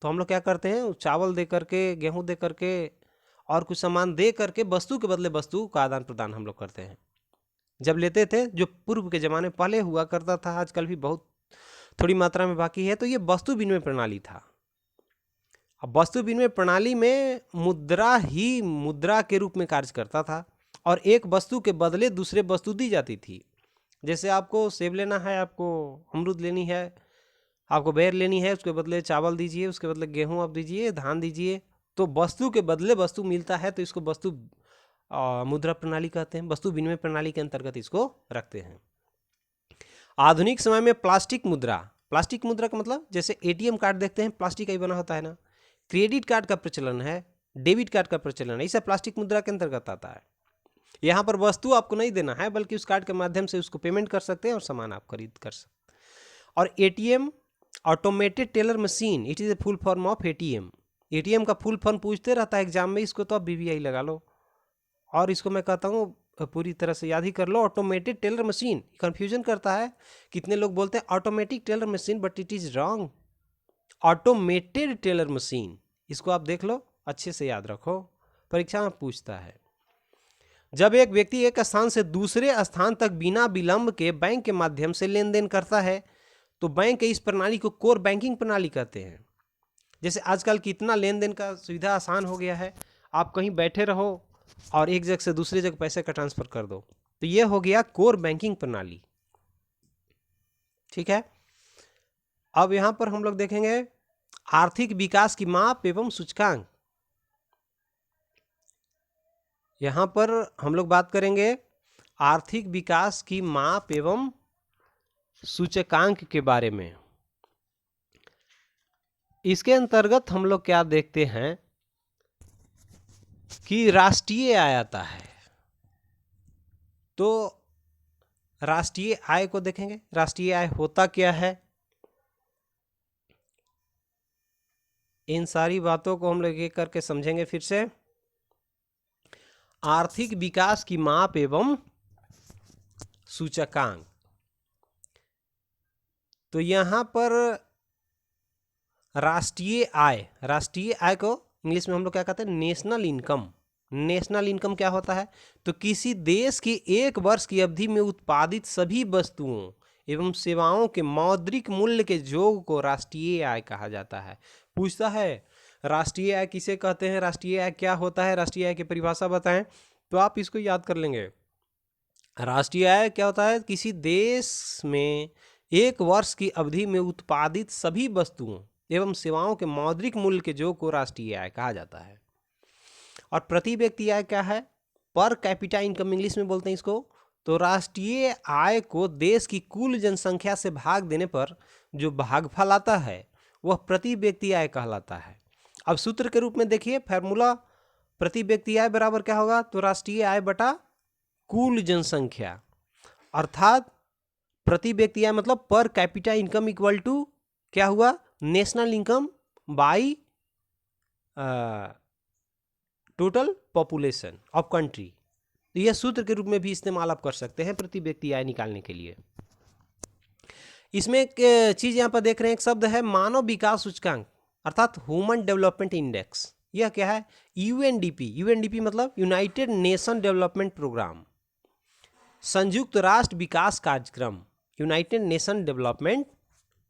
Speaker 1: तो हम लोग क्या करते हैं, चावल दे करके, गेहूं दे करके और कुछ सामान दे करके वस्तु के बदले वस्तु का आदान प्रदान हम लोग करते हैं। जब लेते थे, जो पूर्व के ज़माने पहले हुआ करता था, आजकल भी बहुत थोड़ी मात्रा में बाकी है, तो ये वस्तु विनिमय प्रणाली था। अब वस्तु विनिमय प्रणाली में मुद्रा ही मुद्रा के रूप में कार्य करता था और एक वस्तु के बदले दूसरे वस्तु दी जाती थी। जैसे आपको सेब लेना है, आपको अमरूद लेनी है, आपको बेर लेनी है, उसके बदले चावल दीजिए, उसके बदले गेहूं आप दीजिए, धान दीजिए, तो वस्तु के बदले वस्तु मिलता है, तो इसको वस्तु मुद्रा प्रणाली कहते हैं। वस्तु विनिमय प्रणाली के अंतर्गत इसको रखते हैं। आधुनिक समय में प्लास्टिक मुद्रा, प्लास्टिक मुद्रा का मतलब जैसे एटीएम कार्ड देखते हैं, प्लास्टिक का ही बना होता है ना, क्रेडिट कार्ड का प्रचलन है, डेबिट कार्ड का प्रचलन है, इसे प्लास्टिक मुद्रा के अंतर्गत आता है। यहाँ पर वस्तु आपको नहीं देना है, बल्कि उस कार्ड के माध्यम से उसको पेमेंट कर सकते हैं और सामान आप खरीद कर सकते हैं। और ATM, automated teller machine, it is a full form of ATM. ATM का फुल फॉर्म पूछते रहता है एग्जाम में, इसको तो आप बीवीआई लगा लो, और इसको मैं कहता हूँ पूरी तरह से याद ही कर लो। ऑटोमेटेड टेलर मशीन कंफ्यूजन करता है, कितने लोग बोलते हैं automatic teller machine, but it is wrong. Automated teller machine, इसको आप देख लो, अच्छे से याद रखो, परीक्षा में पूछता है। जब एक व्यक्ति एक स्थान से दूसरे स्थान तक बिना विलंब के बैंक के माध्यम से लेन देन करता है, तो बैंक के इस प्रणाली को कोर बैंकिंग प्रणाली कहते हैं। जैसे आजकल कितना लेन देन का सुविधा आसान हो गया है, आप कहीं बैठे रहो और एक जगह से दूसरी जगह पैसे का ट्रांसफर कर दो, तो ये हो गया कोर बैंकिंग प्रणाली। ठीक है, अब यहां पर हम लोग देखेंगे आर्थिक विकास की माप एवं सूचकांक। यहाँ पर हम लोग बात करेंगे आर्थिक विकास की माप एवं सूचकांक के बारे में। इसके अंतर्गत हम लोग क्या देखते हैं कि राष्ट्रीय आय आता है, तो राष्ट्रीय आय को देखेंगे, राष्ट्रीय आय होता क्या है, इन सारी बातों को हम लोग एक करके समझेंगे फिर से। आर्थिक विकास की माप एवं सूचकांक, तो यहां पर राष्ट्रीय आय को इंग्लिश में हम लोग क्या कहते हैं, नेशनल इनकम। नेशनल इनकम क्या होता है, तो किसी देश की एक वर्ष की अवधि में उत्पादित सभी वस्तुओं एवं सेवाओं के मौद्रिक मूल्य के योग को राष्ट्रीय आय कहा जाता है। पूछता है राष्ट्रीय आय किसे कहते हैं, राष्ट्रीय आय क्या होता है, राष्ट्रीय आय की परिभाषा बताएं, तो आप इसको याद कर लेंगे। राष्ट्रीय आय क्या होता है, किसी देश में एक वर्ष की अवधि में उत्पादित सभी वस्तुओं एवं सेवाओं के मौद्रिक मूल्य के योग को राष्ट्रीय आय कहा जाता है। और प्रति व्यक्ति आय क्या है, पर कैपिटा इनकम इंग्लिश में बोलते हैं इसको। तो राष्ट्रीय आय को देश की कुल जनसंख्या से भाग देने पर जो भागफल आता है वह प्रति व्यक्ति आय कहलाता है। अब सूत्र के रूप में देखिए, फार्मूला प्रति व्यक्ति आय बराबर क्या होगा, तो राष्ट्रीय आय बटा कुल जनसंख्या, अर्थात प्रति व्यक्ति आय मतलब per capita income equal to क्या हुआ, national income by total population of country. तो यह सूत्र के रूप में भी इस्तेमाल आप कर सकते हैं प्रति व्यक्ति आय निकालने के लिए। इसमें एक चीज़ यहाँ पर देख रहे हैं, एक शब्द है मानव विकास सूचकांक अर्थात ह्यूमन डेवलपमेंट इंडेक्स। यह क्या है? यूएनडीपी। यूएनडीपी मतलब यूनाइटेड नेशन डेवलपमेंट प्रोग्राम, संयुक्त राष्ट्र विकास कार्यक्रम, यूनाइटेड नेशन डेवलपमेंट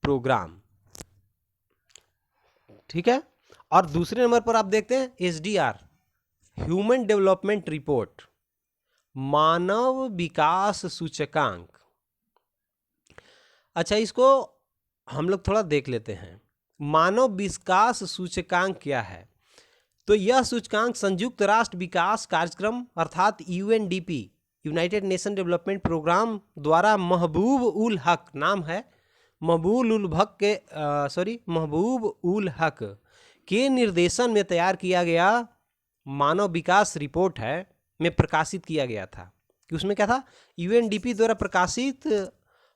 Speaker 1: प्रोग्राम, ठीक है। और दूसरे नंबर पर आप देखते हैं एसडीआर, ह्यूमन डेवलपमेंट रिपोर्ट, मानव विकास सूचकांक। अच्छा, इसको हम लोग थोड़ा देख लेते हैं। मानव विकास सूचकांक क्या है? तो यह सूचकांक संयुक्त राष्ट्र विकास कार्यक्रम अर्थात UNDP, united nation development programme द्वारा महबूब उल हक, नाम है महबूब उल हक के निर्देशन में तैयार किया गया मानव विकास रिपोर्ट है, में प्रकाशित किया गया था। कि उसमें क्या था? यूएनडीपी द्वारा प्रकाशित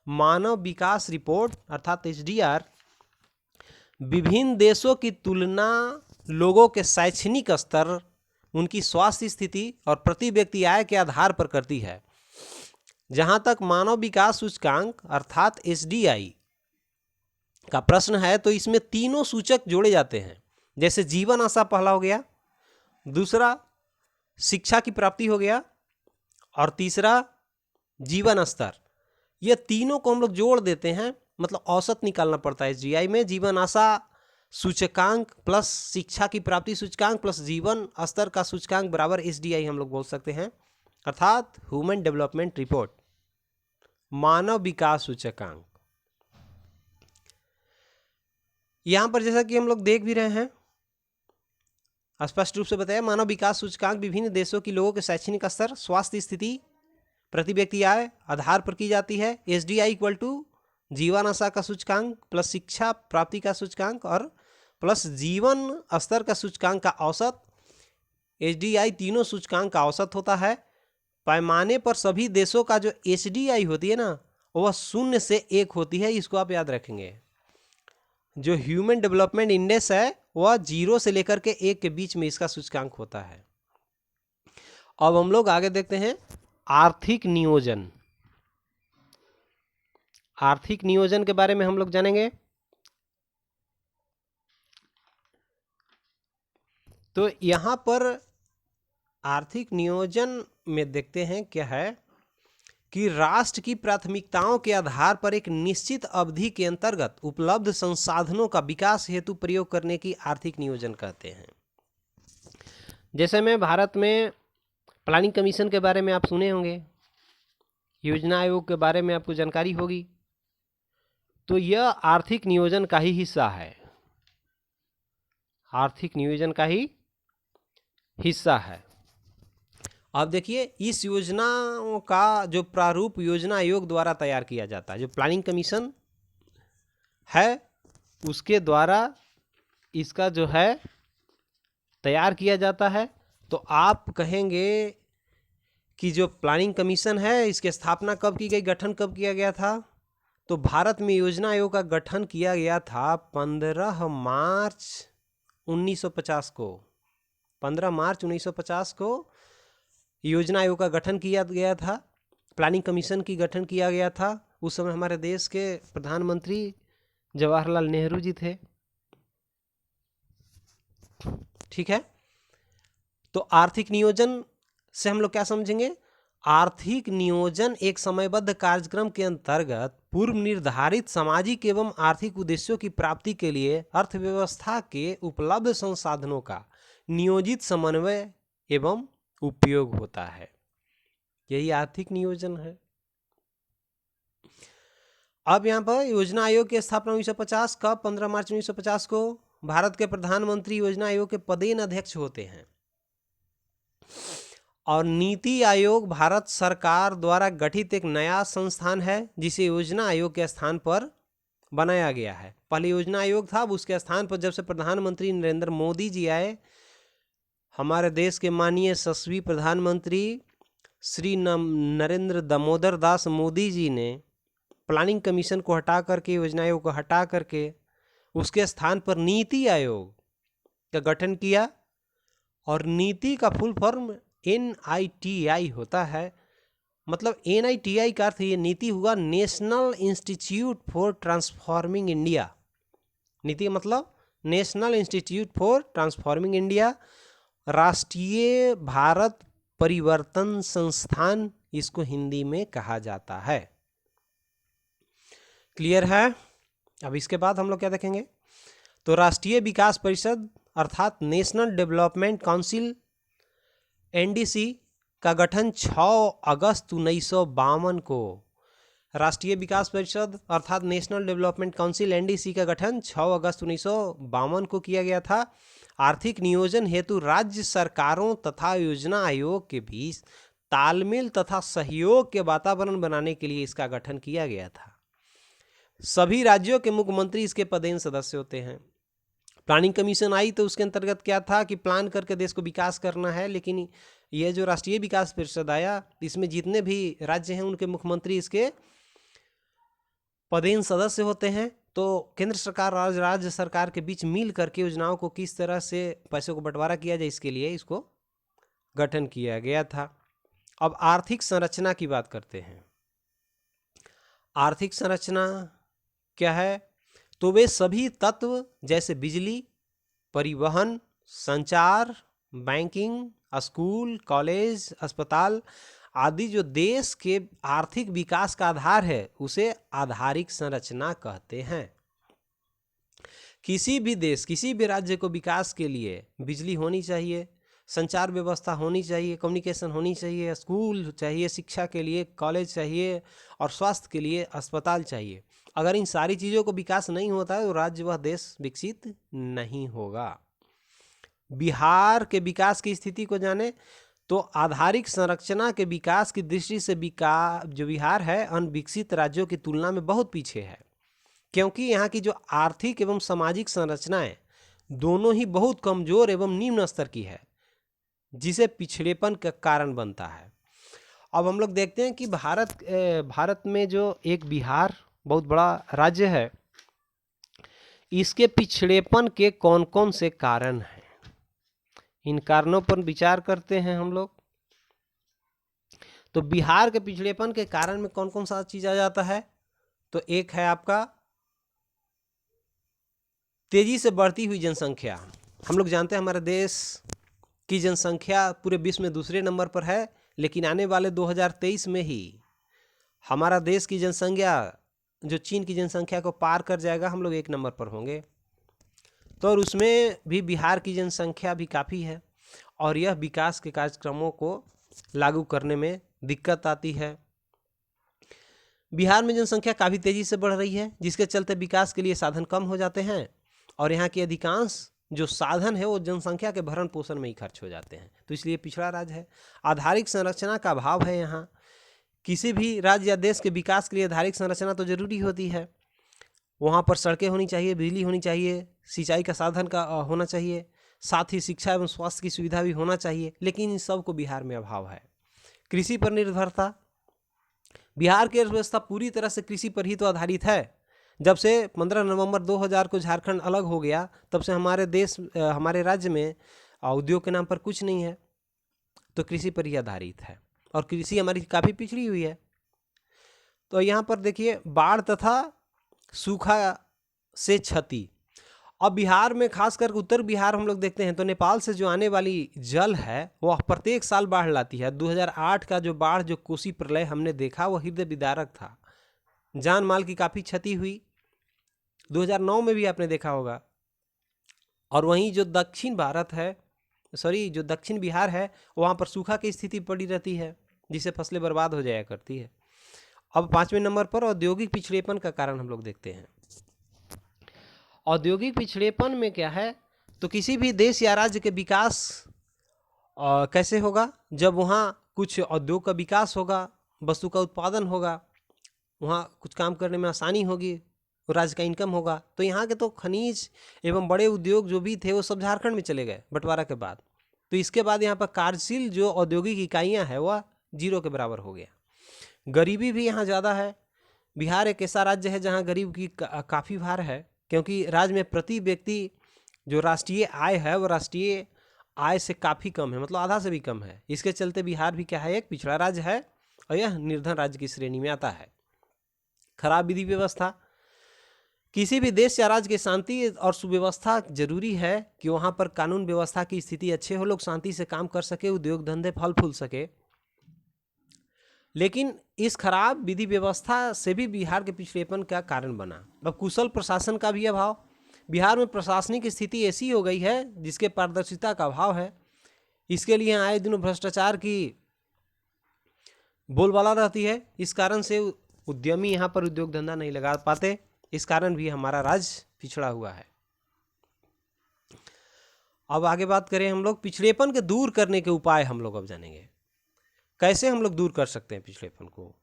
Speaker 1: मानव विकास रिपोर्ट अर्थात एसडीआर विभिन्न देशों की तुलना लोगों के शैक्षणिक स्तर, उनकी स्वास्थ्य स्थिति और प्रति व्यक्ति आय के आधार पर करती है। जहां तक मानव विकास सूचकांक अर्थात एसडीआई का प्रश्न है, तो इसमें तीनों सूचक जोड़े जाते हैं। जैसे जीवन आशा पहला हो गया, दूसरा शिक्षा की प्राप्ति हो गया, और तीसरा जीवन स्तर। ये तीनों को हम लोग जोड़ देते हैं, मतलब औसत निकालना पड़ता है एसडीआई में। जीवन आशा सूचकांक प्लस शिक्षा की प्राप्ति सूचकांक प्लस जीवन स्तर का सूचकांक बराबर एसडीआई हम लोग बोल सकते हैं, अर्थात ह्यूमन डेवलपमेंट रिपोर्ट, मानव विकास सूचकांक। यहां पर जैसा कि हम लोग देख भी रहे हैं, स्पष्ट रूप से बताया, मानव विकास सूचकांक विभिन्न देशों की लोगों के शैक्षणिक स्तर, स्वास्थ्य स्थिति, प्रति व्यक्ति आय आधार पर की जाती है। एसडीआई इक्वल टू जीवन आशा का सूचकांक प्लस शिक्षा प्राप्ति का सूचकांक और प्लस जीवन स्तर का सूचकांक का औसत। एसडीआई तीनों सूचकांक का औसत होता है। पैमाने पर सभी देशों का जो एसडीआई होती है ना, वह 0 से 1 होती है। इसको आप याद रखेंगे। जो ह्यूमन डेवलपमेंट इंडेक्स है वह 0 से लेकर के 1 के बीच में इसका सूचकांक होता है। अब हम लोग आगे देखते हैं आर्थिक नियोजन। आर्थिक नियोजन के बारे में हम लोग जानेंगे। तो यहां पर आर्थिक नियोजन में देखते हैं क्या है कि राष्ट्र की प्राथमिकताओं के आधार पर एक निश्चित अवधि के अंतर्गत उपलब्ध संसाधनों का विकास हेतु प्रयोग करने की आर्थिक नियोजन कहते हैं। जैसे में भारत में प्लानिंग कमीशन के बारे में आप सुने होंगे, योजना आयोग के बारे में आपको जानकारी होगी। तो यह आर्थिक नियोजन का ही हिस्सा है, आर्थिक नियोजन का ही हिस्सा है। अब देखिए, इस योजनाओं का जो प्रारूप योजना आयोग द्वारा तैयार किया जाता है, जो प्लानिंग कमीशन है उसके द्वारा इसका जो है तैयार किया जाता है। तो आप कहेंगे कि जो प्लानिंग कमीशन है इसकी स्थापना कब की गई, गठन कब किया गया था? तो भारत में योजना आयोग का गठन किया गया था 15 मार्च 1950 को। 15 मार्च 1950 को योजना आयोग का गठन किया गया था, प्लानिंग कमीशन की गठन किया गया था। उस समय हमारे देश के प्रधानमंत्री जवाहरलाल नेहरू जी थे, ठीक है। तो आर्थिक नियोजन से हम लोग क्या समझेंगे? आर्थिक नियोजन एक समयबद्ध कार्यक्रम के अंतर्गत पूर्व निर्धारित सामाजिक एवं आर्थिक उद्देश्यों की प्राप्ति के लिए अर्थव्यवस्था के उपलब्ध संसाधनों का नियोजित समन्वय एवं उपयोग होता है। यही आर्थिक नियोजन है। अब यहाँ पर योजना आयोग की स्थापना 1950 कब? 15 मार्च 1950 को। भारत के प्रधानमंत्री योजना आयोग के पदेन अध्यक्ष होते हैं। और नीति आयोग भारत सरकार द्वारा गठित एक नया संस्थान है जिसे योजना आयोग के स्थान पर बनाया गया है। पहले योजना आयोग था, अब उसके स्थान पर जब से प्रधानमंत्री नरेंद्र मोदी जी आए, हमारे देश के माननीय यशस्वी प्रधानमंत्री श्री नरेंद्र दामोदर दास मोदी जी ने प्लानिंग कमीशन को हटा करके, योजना आयोग को हटा करके उसके स्थान पर नीति आयोग का गठन किया। और नीति का फुल फॉर्म NITI होता है। मतलब NITI का अर्थ ये नीति हुआ national institute for transforming India. नीति का मतलब national institute for transforming India, राष्ट्रीय भारत परिवर्तन संस्थान इसको हिंदी में कहा जाता है। क्लियर है? अब इसके बाद हम लोग क्या देखेंगे, तो राष्ट्रीय विकास परिषद अर्थात नेशनल डेवलपमेंट काउंसिल NDC का गठन 6 अगस्त 1952 को, राष्ट्रीय विकास परिषद अर्थात नेशनल डेवलपमेंट काउंसिल NDC का गठन 6 अगस्त 1952 को किया गया था। आर्थिक नियोजन हेतु राज्य सरकारों तथा योजना आयोग के बीच तालमेल तथा सहयोग के वातावरण बनाने के लिए इसका गठन किया गया था। सभी राज्यों के मुख्यमंत्री इसके पदेन सदस्य होते हैं। प्लानिंग कमीशन आई तो उसके अंतर्गत क्या था कि प्लान करके देश को विकास करना है, लेकिन ये जो राष्ट्रीय विकास परिषद आया इसमें जितने भी राज्य हैं उनके मुख्यमंत्री इसके पदेन सदस्य होते हैं। तो केंद्र सरकार और राज्य सरकार के बीच मिल करके योजनाओं को किस तरह से पैसों को बंटवारा किया जाए इसके लिए इसको गठन किया गया था। अब आर्थिक संरचना की बात करते हैं। आर्थिक संरचना क्या है, तो वे सभी तत्व जैसे बिजली, परिवहन, संचार, बैंकिंग, स्कूल, कॉलेज, अस्पताल आदि जो देश के आर्थिक विकास का आधार है उसे आधारिक संरचना कहते हैं। किसी भी देश, किसी भी राज्य को विकास के लिए बिजली होनी चाहिए, संचार व्यवस्था होनी चाहिए, कम्युनिकेशन होनी चाहिए, स्कूल चाहिए, शिक्षा के लिए कॉलेज चाहिए और स्वास्थ्य के लिए अस्पताल चाहिए। अगर इन सारी चीज़ों को विकास नहीं होता है तो राज्य वह देश विकसित नहीं होगा। बिहार के विकास की स्थिति को जाने तो आधारिक संरचना के विकास की दृष्टि से जो बिहार है अन्य विकसित राज्यों की तुलना में बहुत पीछे है, क्योंकि यहाँ की जो आर्थिक एवं सामाजिक संरचनाएं दोनों ही बहुत कमजोर एवं निम्न स्तर की है, जिसे पिछड़ेपन का कारण बनता है। अब हम लोग देखते हैं कि भारत में जो एक बिहार बहुत बड़ा राज्य है, इसके पिछड़ेपन के कौन कौन से कारण हैं, इन कारणों पर विचार करते हैं हम लोग। तो बिहार के पिछड़ेपन के कारण में कौन कौन सा चीज आ जाता है, तो एक है आपका तेजी से बढ़ती हुई जनसंख्या। हम लोग जानते हैं हमारे देश की जनसंख्या पूरे विश्व में दूसरे नंबर पर है, लेकिन आने वाले 2023 में ही हमारा देश की जनसंख्या जो चीन की जनसंख्या को पार कर जाएगा, हम लोग 1 नंबर पर होंगे। तो और उसमें भी बिहार की जनसंख्या भी काफ़ी है और यह विकास के कार्यक्रमों को लागू करने में दिक्कत आती है। बिहार में जनसंख्या काफ़ी तेज़ी से बढ़ रही है, जिसके चलते विकास के लिए साधन कम हो जाते हैं और यहाँ की अधिकांश जो साधन है वो जनसंख्या के भरण पोषण में ही खर्च हो जाते हैं, तो इसलिए पिछड़ा राज्य है। आधारिक संरचना का अभाव है यहाँ। किसी भी राज्य या देश के विकास के लिए आधारिक संरचना तो जरूरी होती है। वहाँ पर सड़कें होनी चाहिए, बिजली होनी चाहिए, सिंचाई का साधन का होना चाहिए, साथ ही शिक्षा एवं स्वास्थ्य की सुविधा भी होना चाहिए, लेकिन इन सब को बिहार में अभाव है। कृषि पर निर्भरता, बिहार की अर्थव्यवस्था पूरी तरह से कृषि पर ही तो आधारित है। जब से 15 नवंबर 2000 को झारखंड अलग हो गया, तब से हमारे राज्य में उद्योग के नाम पर कुछ नहीं है, तो कृषि पर ही आधारित है और कृषि हमारी काफ़ी पिछड़ी हुई है। तो यहाँ पर देखिए बाढ़ तथा सूखा से क्षति। अब बिहार में खासकर उत्तर बिहार हम लोग देखते हैं तो नेपाल से जो आने वाली जल है वह प्रत्येक साल बाढ़ लाती है। 2008 का जो बाढ़, जो कोसी प्रलय हमने देखा, वह हृदय विदारक था, जान माल की काफ़ी क्षति हुई। 2009 में भी आपने देखा होगा। और वहीं जो दक्षिण बिहार है वहाँ पर सूखा की स्थिति पड़ी रहती है, जिससे फसलें बर्बाद हो जाया करती है। अब 5वें नंबर पर औद्योगिक पिछड़ेपन का कारण हम लोग देखते हैं। औद्योगिक पिछड़ेपन में क्या है, तो किसी भी देश या राज्य के विकास कैसे होगा, जब वहाँ कुछ उद्योग का विकास होगा, वस्तु का उत्पादन होगा, वहाँ कुछ काम करने में आसानी होगी, राज्य का इनकम होगा। तो यहाँ के तो खनिज एवं बड़े उद्योग जो भी थे वो सब झारखंड में चले गए बंटवारा के बाद। तो इसके बाद यहाँ पर कार्यशील जो औद्योगिक इकाइयाँ हैं वह 0 के बराबर हो गया। गरीबी भी यहाँ ज़्यादा है। बिहार एक ऐसा राज्य है जहाँ गरीब की काफ़ी भार है, क्योंकि राज्य में प्रति व्यक्ति जो राष्ट्रीय आय है वो राष्ट्रीय आय से काफ़ी कम है, मतलब आधा से भी कम है। इसके चलते बिहार भी क्या है, एक पिछड़ा राज्य है और यह निर्धन राज्य की श्रेणी में आता है। खराब विधि व्यवस्था, किसी भी देश या राज्य की शांति और सुव्यवस्था जरूरी है कि वहाँ पर कानून व्यवस्था की स्थिति अच्छे हो, लोग शांति से काम कर सके, उद्योग धंधे फल फूल सके। लेकिन इस खराब विधि व्यवस्था से भी बिहार के पिछड़ेपन का कारण बना। अब कुशल प्रशासन का भी अभाव, बिहार में प्रशासनिक स्थिति ऐसी हो गई है जिसके पारदर्शिता का अभाव है। इसके लिए आए दिनों भ्रष्टाचार की बोलबाला रहती है। इस कारण से उद्यमी यहाँ पर उद्योग धंधा नहीं लगा पाते। इस कारण भी हमारा राज्य पिछड़ा हुआ है। अब आगे बात करें हम लोग पिछड़ेपन के दूर करने के उपाय हम लोग अब जानेंगे। कैसे हम लोग दूर कर सकते हैं पिछड़ेपन को?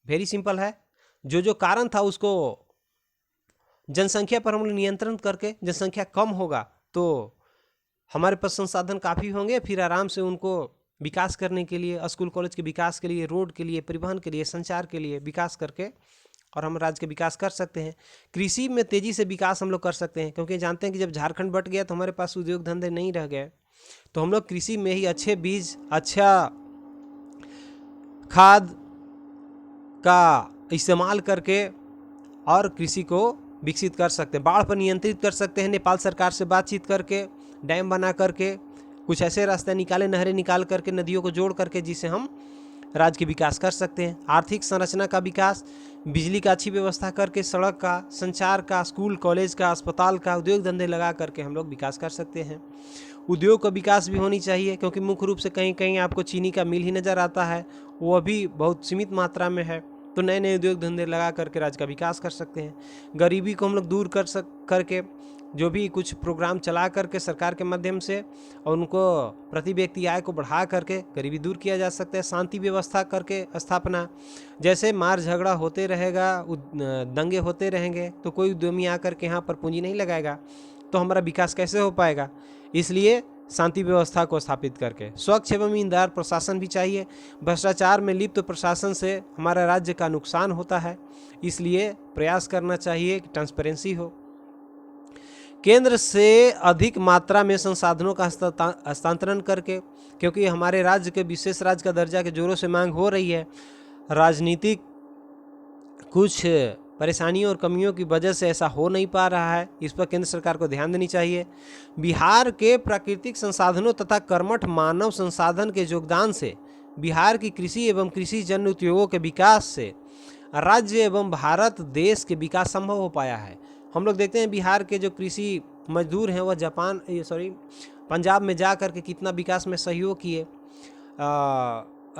Speaker 1: वेरी सिंपल है। जो कारण था उसको जनसंख्या पर हम लोग नियंत्रण करके, जनसंख्या कम होगा तो हमारे पास संसाधन काफ़ी होंगे, फिर आराम से उनको विकास करने के लिए, स्कूल कॉलेज के विकास के लिए, रोड के लिए, परिवहन के लिए, संचार के लिए विकास करके और हम राज्य के विकास कर सकते हैं। कृषि में तेज़ी से विकास हम लोग कर सकते हैं, क्योंकि जानते हैं कि जब झारखंड बट गया तो हमारे पास उद्योग धंधे नहीं रह गए, तो हम लोग कृषि में ही अच्छे बीज, अच्छा खाद का इस्तेमाल करके और कृषि को विकसित कर सकते हैं। बाढ़ पर नियंत्रित कर सकते हैं नेपाल सरकार से बातचीत करके, डैम बना करके, कुछ ऐसे रास्ते निकाले, नहरें निकाल करके, नदियों को जोड़ करके, जिससे हम राज्य के विकास कर सकते हैं। आर्थिक संरचना का विकास, बिजली का अच्छी व्यवस्था करके, सड़क का, संचार का, स्कूल कॉलेज का, अस्पताल का, उद्योग धंधे लगा करके हम लोग विकास कर सकते हैं। उद्योग का विकास भी होनी चाहिए, क्योंकि मुख्य रूप से कहीं कहीं आपको चीनी का मिल ही नज़र आता है, वो अभी बहुत सीमित मात्रा में है, तो नए नए उद्योग धंधे लगा करके राज्य का विकास कर सकते हैं। गरीबी को हम लोग दूर करके जो भी कुछ प्रोग्राम चला करके सरकार के माध्यम से और उनको प्रति व्यक्ति आय को बढ़ा करके गरीबी दूर किया जा सकता है। शांति व्यवस्था करके स्थापना, जैसे मार झगड़ा होते रहेगा, दंगे होते रहेंगे, तो कोई उद्यमी आकर के यहाँ पर पूंजी नहीं लगाएगा, तो हमारा विकास कैसे हो पाएगा? इसलिए शांति व्यवस्था को स्थापित करके स्वच्छ एवं ईमानदार प्रशासन भी चाहिए। भ्रष्टाचार में लिप्त प्रशासन से हमारा राज्य का नुकसान होता है, इसलिए प्रयास करना चाहिए कि ट्रांसपेरेंसी हो। केंद्र से अधिक मात्रा में संसाधनों का हस्तांतरण करके, क्योंकि हमारे राज्य के विशेष राज्य का दर्जा के जोरों से मांग हो रही है, राजनीतिक कुछ परेशानियों और कमियों की वजह से ऐसा हो नहीं पा रहा है, इस पर केंद्र सरकार को ध्यान देनी चाहिए। बिहार के प्राकृतिक संसाधनों तथा कर्मठ मानव संसाधन के योगदान से बिहार की कृषि एवं कृषि जन्य उद्योगों के विकास से राज्य एवं भारत देश के विकास संभव हो पाया है। हम लोग देखते हैं बिहार के जो कृषि मजदूर हैं वह पंजाब में जा कर के कितना विकास में सहयोग किए।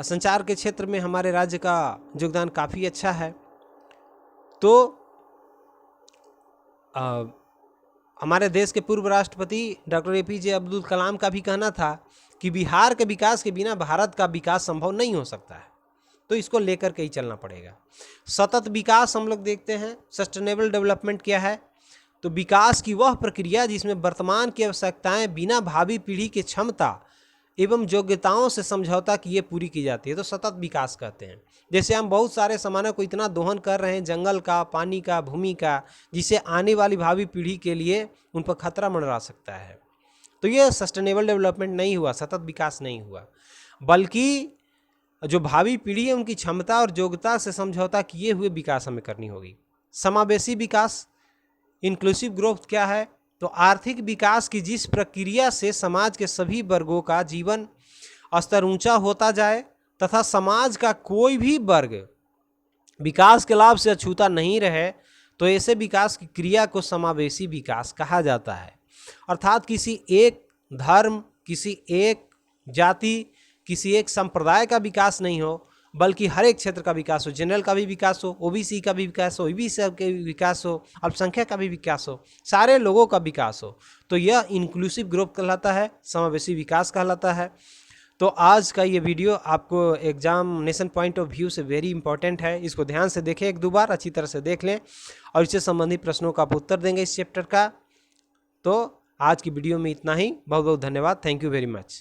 Speaker 1: संचार के क्षेत्र में हमारे राज्य का योगदान काफ़ी अच्छा है। तो हमारे देश के पूर्व राष्ट्रपति डॉक्टर APJ अब्दुल कलाम का भी कहना था कि बिहार के विकास के बिना भारत का विकास संभव नहीं हो सकता है, तो इसको लेकर के ही चलना पड़ेगा। सतत विकास हम लोग देखते हैं, सस्टेनेबल डेवलपमेंट क्या है? तो विकास की वह प्रक्रिया जिसमें वर्तमान की आवश्यकताएं बिना भावी पीढ़ी की क्षमता एवं योग्यताओं से समझौता किए पूरी की जाती है, तो सतत विकास कहते हैं। जैसे हम बहुत सारे सामानों को इतना दोहन कर रहे हैं, जंगल का, पानी का, भूमि का, जिससे आने वाली भावी पीढ़ी के लिए उन पर खतरा मंडरा सकता है, तो ये सस्टेनेबल डेवलपमेंट नहीं हुआ, सतत विकास नहीं हुआ। बल्कि जो भावी पीढ़ी है उनकी क्षमता और योग्यता से समझौता किए हुए विकास हमें करनी होगी। समावेशी विकास, इंक्लूसिव ग्रोथ क्या है? तो आर्थिक विकास की जिस प्रक्रिया से समाज के सभी वर्गों का जीवन स्तर ऊंचा होता जाए तथा समाज का कोई भी वर्ग विकास के लाभ से अछूता नहीं रहे, तो ऐसे विकास की क्रिया को समावेशी विकास कहा जाता है। अर्थात किसी एक धर्म, किसी एक जाति, किसी एक संप्रदाय का विकास नहीं हो, बल्कि हर एक क्षेत्र का विकास हो। जनरल का भी विकास हो, OBC का भी विकास हो, EBC का भी विकास हो, अल्पसंख्यक का भी विकास हो, सारे लोगों का विकास हो, तो यह इंक्लूसिव ग्रोथ कहलाता है, समावेशी विकास कहलाता है। तो आज का ये वीडियो आपको एग्जामिनेशन पॉइंट ऑफ व्यू से वेरी इंपॉर्टेंट है, इसको ध्यान से देखें, एक दो बार अच्छी तरह से देख लें और इससे संबंधित प्रश्नों का आप उत्तर देंगे इस चैप्टर का। तो आज की वीडियो में इतना ही, बहुत बहुत धन्यवाद, थैंक यू वेरी मच।